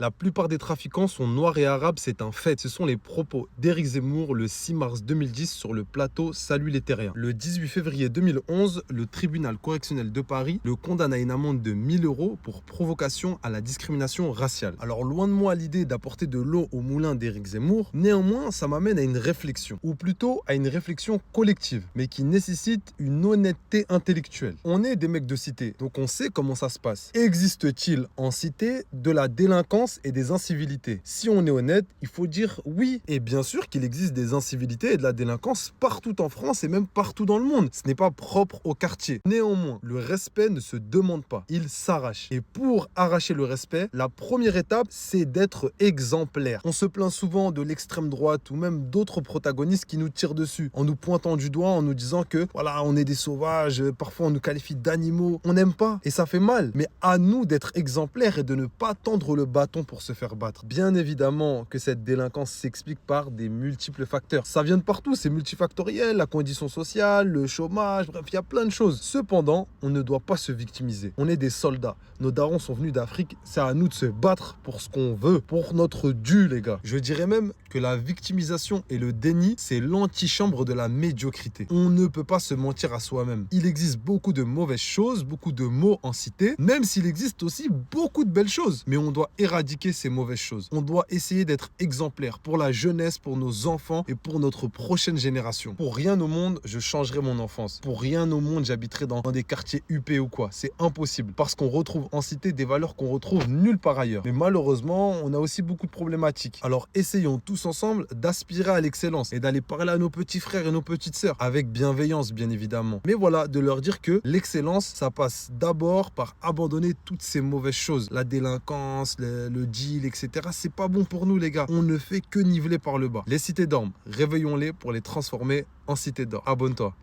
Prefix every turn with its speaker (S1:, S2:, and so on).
S1: La plupart des trafiquants sont noirs et arabes, c'est un fait. Ce sont les propos d'Éric Zemmour le 6 mars 2010 sur le plateau Salut les Terriens. Le 18 février 2011, le tribunal correctionnel de Paris le condamne à une amende de 1 000 € pour provocation à la discrimination raciale. Alors loin de moi l'idée d'apporter de l'eau au moulin d'Éric Zemmour, néanmoins ça m'amène à une réflexion, ou plutôt à une réflexion collective, mais qui nécessite une honnêteté intellectuelle. On est des mecs de cité, donc on sait comment ça se passe. Existe-t-il en cité de la délinquance et des incivilités? Si on est honnête, il faut dire oui. Et bien sûr qu'il existe des incivilités et de la délinquance partout en France et même partout dans le monde. Ce n'est pas propre au quartier. Néanmoins, le respect ne se demande pas, il s'arrache. Et pour arracher le respect, la première étape, c'est d'être exemplaire. On se plaint souvent de l'extrême droite ou même d'autres protagonistes qui nous tirent dessus, en nous pointant du doigt, en nous disant que voilà, on est des sauvages, parfois on nous qualifie d'animaux. On n'aime pas et ça fait mal. Mais à nous d'être exemplaires et de ne pas tendre le bâton pour se faire battre. Bien évidemment que cette délinquance s'explique par des multiples facteurs. Ça vient de partout, c'est multifactoriel, la condition sociale, le chômage, bref, il y a plein de choses. Cependant, on ne doit pas se victimiser. On est des soldats. Nos darons sont venus d'Afrique, c'est à nous de se battre pour ce qu'on veut, pour notre dû, les gars. Je dirais même que la victimisation et le déni, c'est l'antichambre de la médiocrité. On ne peut pas se mentir à soi-même. Il existe beaucoup de mauvaises choses, beaucoup de maux en cité, même s'il existe aussi beaucoup de belles choses. Mais on doit éradiquer ces mauvaises choses. On doit essayer d'être exemplaire pour la jeunesse, pour nos enfants et pour notre prochaine génération. Pour rien au monde, je changerai mon enfance. Pour rien au monde, j'habiterai dans des quartiers huppés ou quoi. C'est impossible parce qu'on retrouve en cité des valeurs qu'on retrouve nulle part ailleurs. Mais malheureusement, on a aussi beaucoup de problématiques. Alors essayons tous ensemble d'aspirer à l'excellence et d'aller parler à nos petits frères et nos petites sœurs avec bienveillance, bien évidemment. Mais voilà, de leur dire que l'excellence, ça passe d'abord par abandonner toutes ces mauvaises choses. La délinquance, le deal, etc. C'est pas bon pour nous, les gars. On ne fait que niveler par le bas. Les cités dorment. Réveillons-les pour les transformer en cités d'or. Abonne-toi.